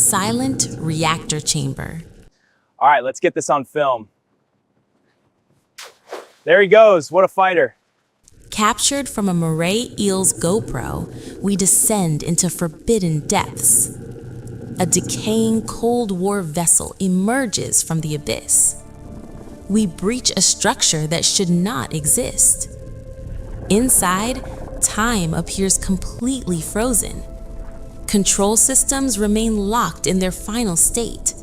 silent reactor chamber. All right, let's get this on film. There he goes, what a fighter. Captured from a moray eel's GoPro, we descend into forbidden depths. A decaying Cold War vessel emerges from the abyss. We breach a structure that should not exist. Inside, time appears completely frozen. Control systems remain locked in their final state.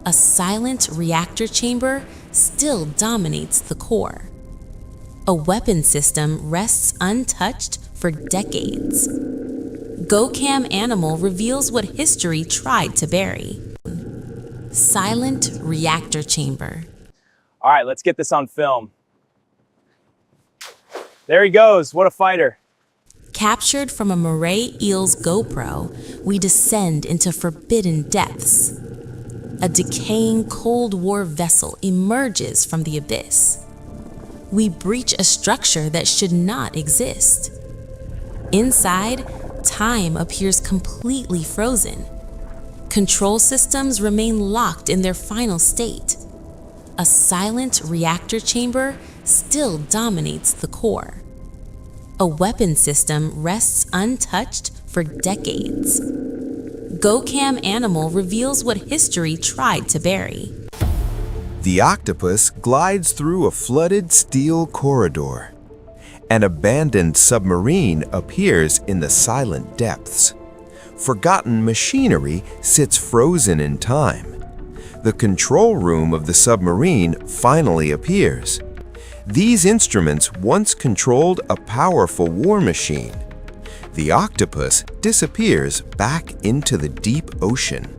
A silent reactor chamber still dominates the core. A weapon system rests untouched for decades. GoCam Animal reveals what history tried to bury. Silent reactor chamber. All right, let's get this on film. There he goes, what a fighter. Captured from a moray eel's GoPro, we descend into forbidden depths. A decaying Cold War vessel emerges from the abyss. We breach a structure that should not exist. Inside, time appears completely frozen. Control systems remain locked in their final state. A silent reactor chamber still dominates the core. A weapon system rests untouched for decades. GoCam Animal reveals what history tried to bury. The octopus glides through a flooded steel corridor. An abandoned submarine appears in the silent depths. Forgotten machinery sits frozen in time. The control room of the submarine finally appears. These instruments once controlled a powerful war machine. The octopus disappears back into the deep ocean.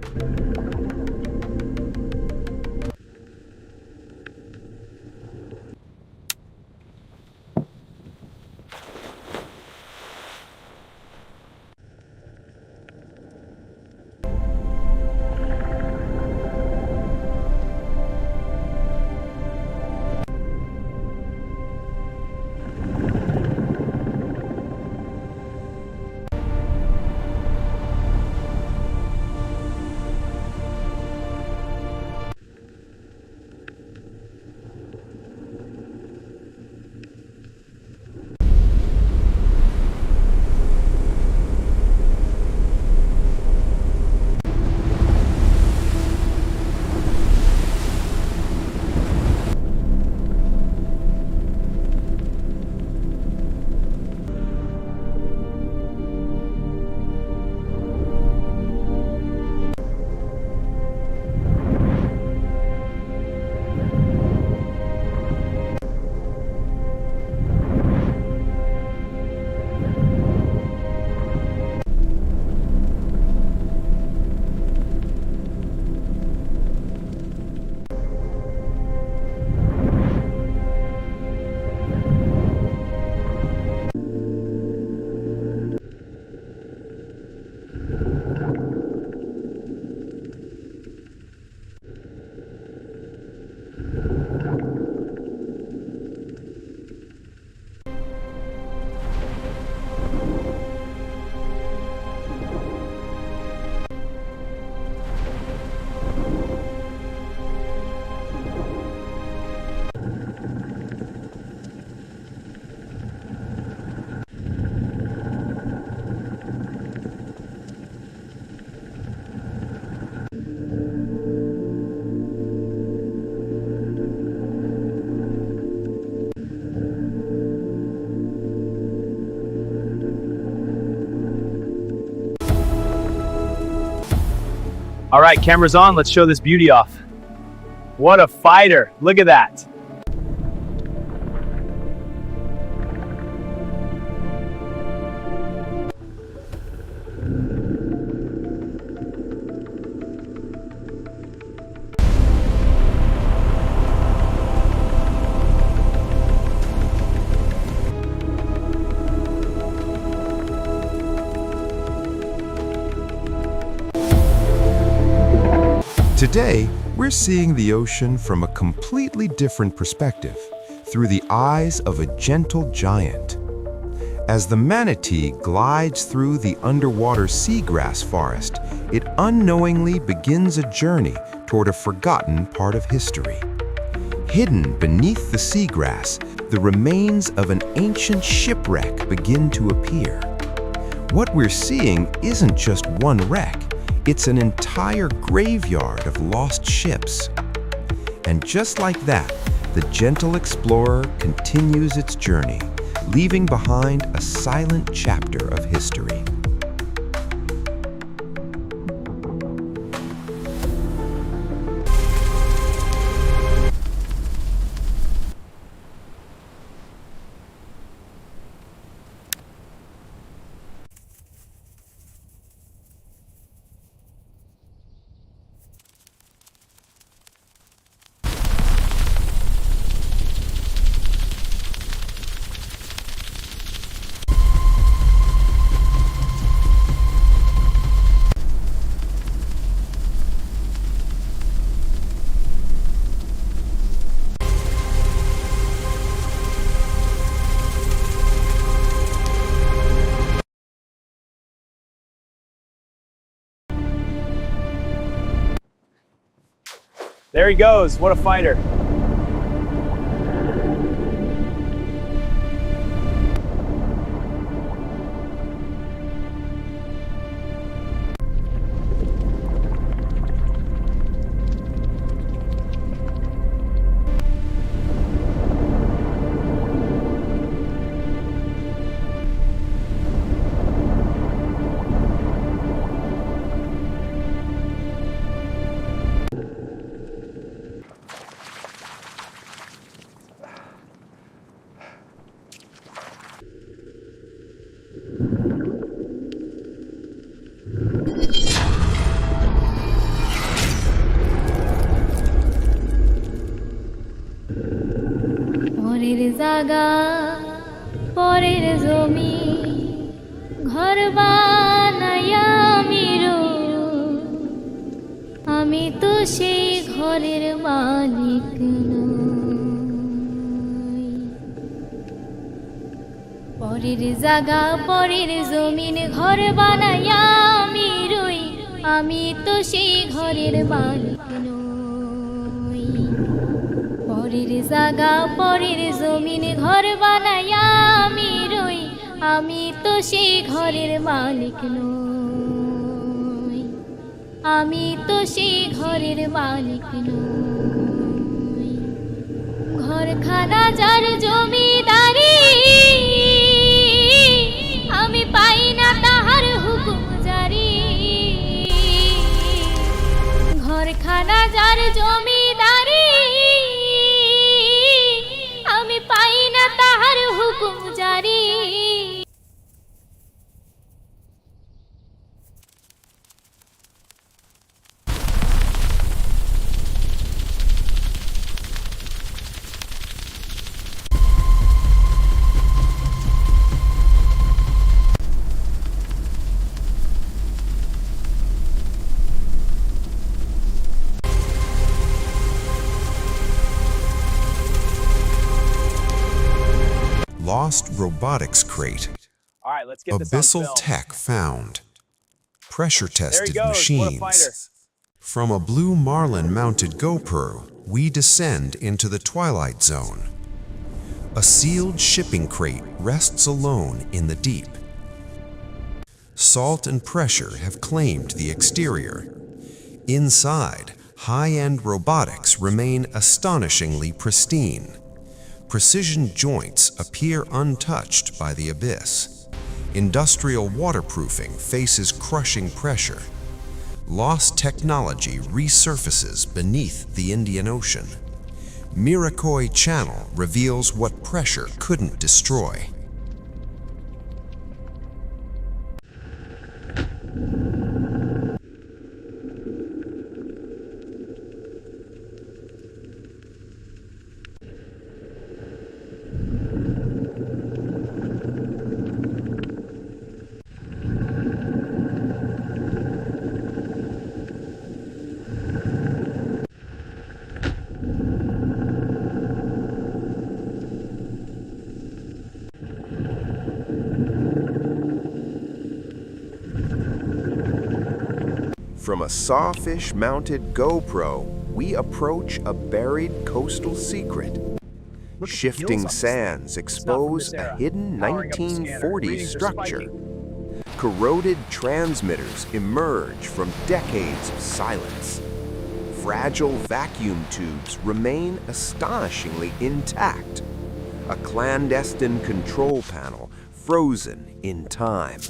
All right, camera's on, let's show this beauty off. What a fighter, look at that. Today, we're seeing the ocean from a completely different perspective, through the eyes of a gentle giant. As the manatee glides through the underwater seagrass forest, it unknowingly begins a journey toward a forgotten part of history. Hidden beneath the seagrass, the remains of an ancient shipwreck begin to appear. What we're seeing isn't just one wreck, it's an entire graveyard of lost ships. And just like that, the gentle explorer continues its journey, leaving behind a silent chapter of history. There he goes. What a fighter. পরের জাগা পরের জমি ঘর বানাইয়া আমি তো সেই ঘরের মালিক নই। পরের জাগা পরের জমিন ঘর বানাইয়া আমি তো সেই ঘরের মালিক নই। পরের জাগা পরের জমিন ঘর বানাইয়া আমি তো সেই ঘরের মালিক নই। আমি তো সেই ঘরের মালিক নই। ঘরখানা যার জমিদারি আমি পাই না তাহার হুকুম জারি। ঘরখানা যার জমিদারি আমি পাই না তাহার হুকুম জারি। Lost robotics crate. All right, let's get this on Abyssal film. tech found. Pressure There he tested goes. What a machines. fighter. From a Blue Marlin mounted GoPro, we descend into the Twilight Zone. A sealed shipping crate rests alone in the deep. Salt and pressure have claimed the exterior. Inside, high-end robotics remain astonishingly pristine. Precision joints appear untouched by the abyss. Industrial waterproofing faces crushing pressure. Lost technology resurfaces beneath the Indian Ocean. Miracoy Channel reveals what pressure couldn't destroy. From a sawfish-mounted GoPro, we approach a buried coastal secret. Shifting sands expose a hidden 1940s structure. Corroded transmitters emerge from decades of silence. Fragile vacuum tubes remain astonishingly intact. A clandestine control panel frozen in time.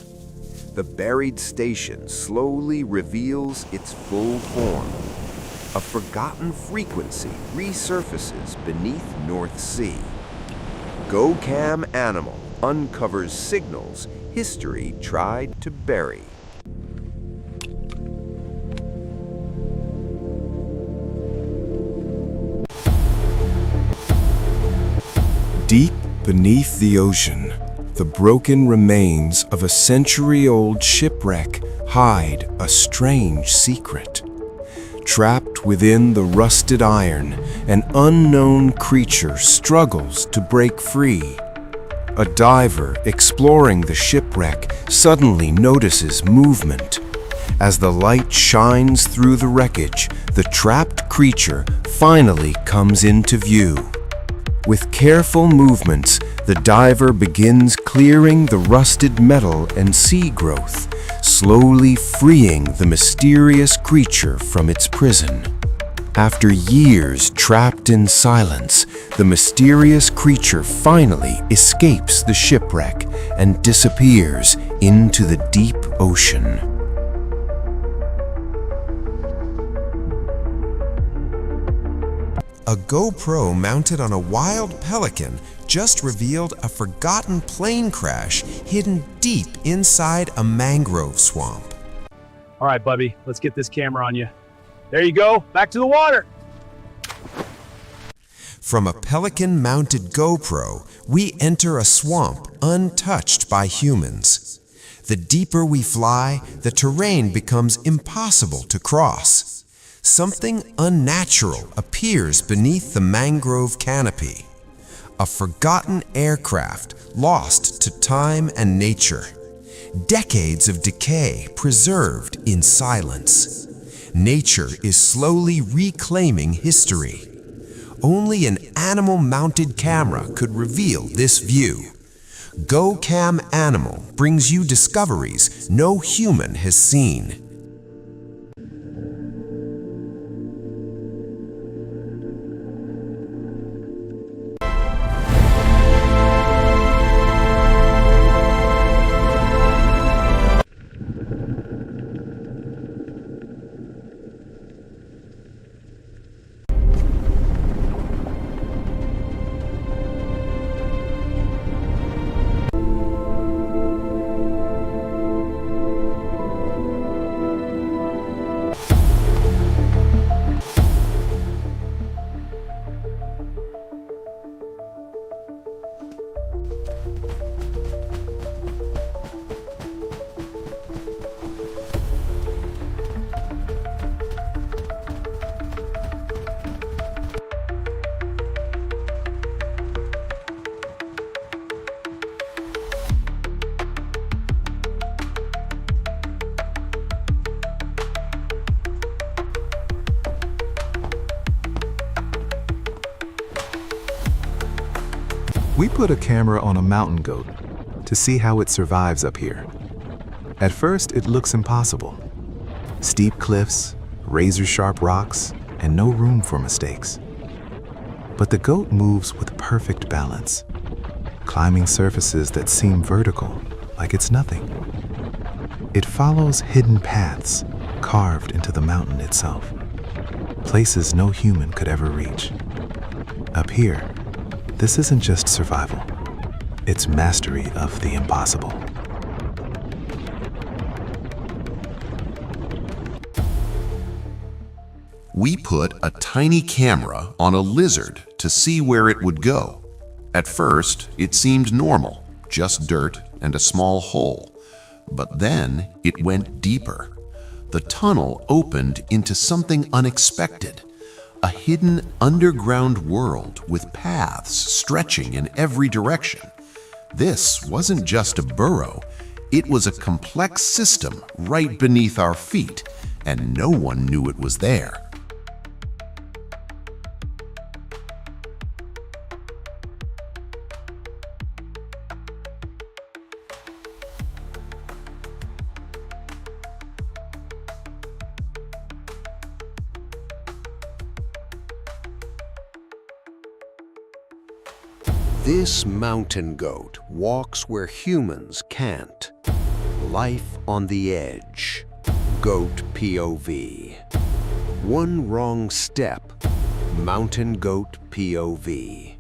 The buried station slowly reveals its full form. A forgotten frequency resurfaces beneath North Sea. GoCam Animal uncovers signals history tried to bury. Deep beneath the ocean, the broken remains of a century-old shipwreck hide a strange secret. Trapped within the rusted iron, an unknown creature struggles to break free. A diver exploring the shipwreck suddenly notices movement. As the light shines through the wreckage, the trapped creature finally comes into view. With careful movements, the diver begins clearing the rusted metal and sea growth, slowly freeing the mysterious creature from its prison. After years trapped in silence, the mysterious creature finally escapes the shipwreck and disappears into the deep ocean. A GoPro mounted on a wild pelican just revealed a forgotten plane crash hidden deep inside a mangrove swamp. All right, Bubby, let's get this camera on you. There you go, back to the water. From a pelican-mounted GoPro, we enter a swamp untouched by humans. The deeper we fly, the terrain becomes impossible to cross. Something unnatural appears beneath the mangrove canopy. A forgotten aircraft lost to time and nature. Decades of decay preserved in silence. Nature is slowly reclaiming history. Only an animal-mounted camera could reveal this view. GoCam Animal brings you discoveries no human has seen. We put a camera on a mountain goat to see how it survives up here. At first, it looks impossible. Steep cliffs, razor-sharp rocks, and no room for mistakes. But the goat moves with perfect balance, climbing surfaces that seem vertical, like it's nothing. It follows hidden paths carved into the mountain itself, places no human could ever reach. Up here, this isn't just survival, it's mastery of the impossible. We put a tiny camera on a lizard to see where it would go. At first, it seemed normal, just dirt and a small hole. But then it went deeper. The tunnel opened into something unexpected. A hidden underground world with paths stretching in every direction. This wasn't just a burrow, it was a complex system right beneath our feet, and no one knew it was there. This mountain goat walks where humans can't. Life on the edge. Goat POV. One wrong step. Mountain goat POV.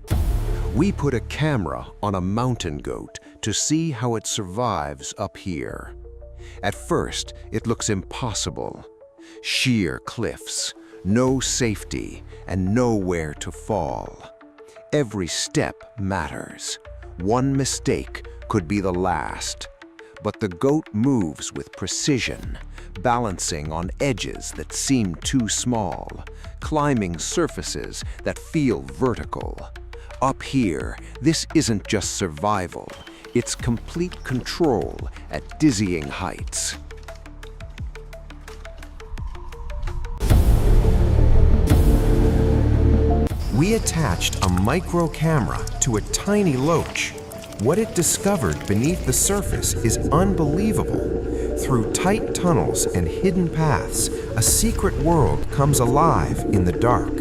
We put a camera on a mountain goat to see how it survives up here. At first, it looks impossible. Sheer cliffs, no safety, and nowhere to fall. Every step matters. One mistake could be the last. But the goat moves with precision, balancing on edges that seem too small, climbing surfaces that feel vertical. Up here, this isn't just survival, it's complete control at dizzying heights. We attached a micro camera to a tiny loach. What it discovered beneath the surface is unbelievable. Through tight tunnels and hidden paths, a secret world comes alive in the dark.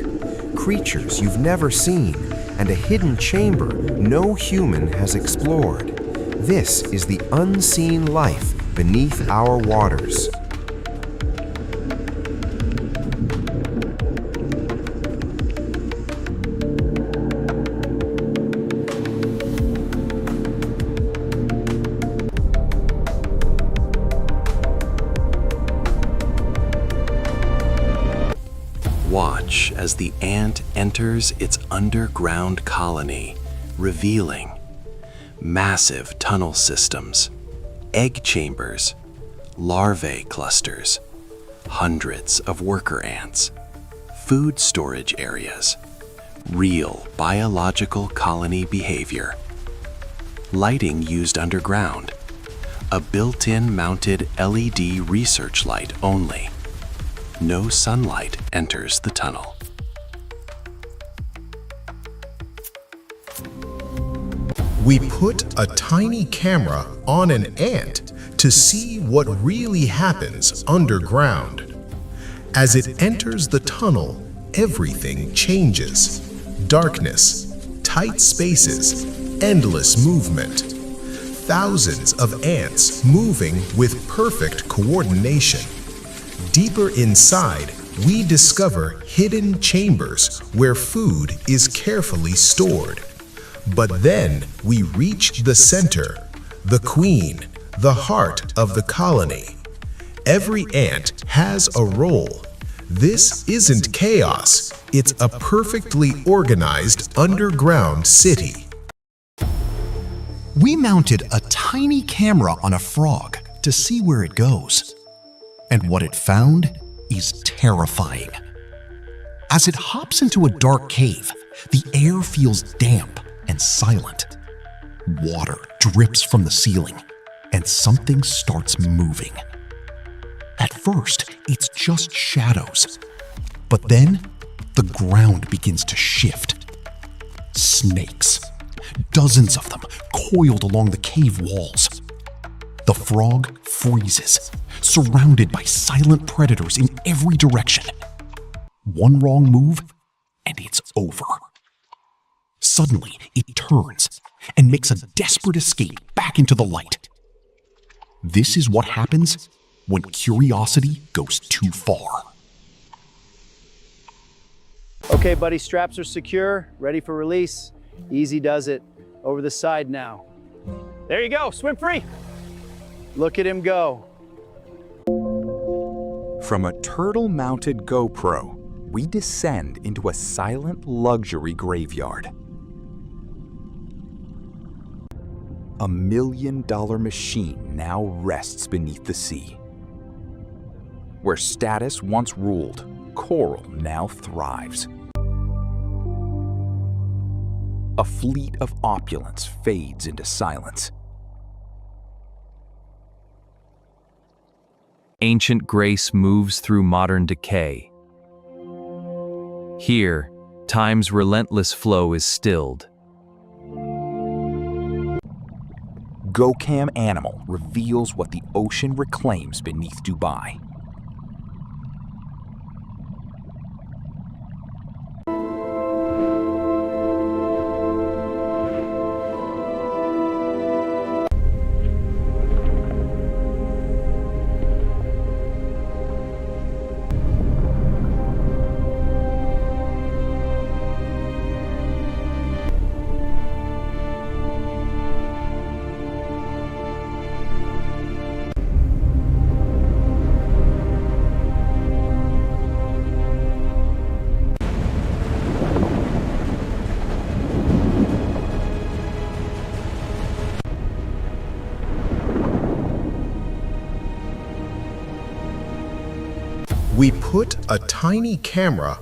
Creatures you've never seen, and a hidden chamber no human has explored. This is the unseen life beneath our waters. Watch as the ant enters its underground colony, revealing massive tunnel systems, egg chambers, larvae clusters, hundreds of worker ants, food storage areas, real biological colony behavior, lighting used underground, a built-in mounted LED research light only. No sunlight enters the tunnel. We put a tiny camera on an ant to see what really happens underground. As it enters the tunnel, everything changes. Darkness, tight spaces, endless movement. Thousands of ants moving with perfect coordination. Deeper inside, we discover hidden chambers where food is carefully stored. But then we reach the center, the queen, the heart of the colony. Every ant has a role. This isn't chaos, it's a perfectly organized underground city. We mounted a tiny camera on a frog to see where it goes. And what it found is terrifying. As it hops into a dark cave, the air feels damp and silent. Water drips from the ceiling, and something starts moving. At first, it's just shadows. But then, the ground begins to shift. Snakes, dozens of them, coiled along the cave walls. The frog freezes, surrounded by silent predators in every direction. One wrong move, and it's over. Suddenly, it turns and makes a desperate escape back into the light. This is what happens when curiosity goes too far. Okay, buddy, straps are secure, ready for release. Easy does it. Over the side now. There you go, swim free. Look at him go. From a turtle-mounted GoPro, we descend into a silent luxury graveyard. A $1 million machine now rests beneath the sea. Where status once ruled, coral now thrives. A fleet of opulence fades into silence. ancient grace moves through modern decay. Here, time's relentless flow is stilled. GoCam Animal reveals what the ocean reclaims beneath Dubai. We put a tiny camera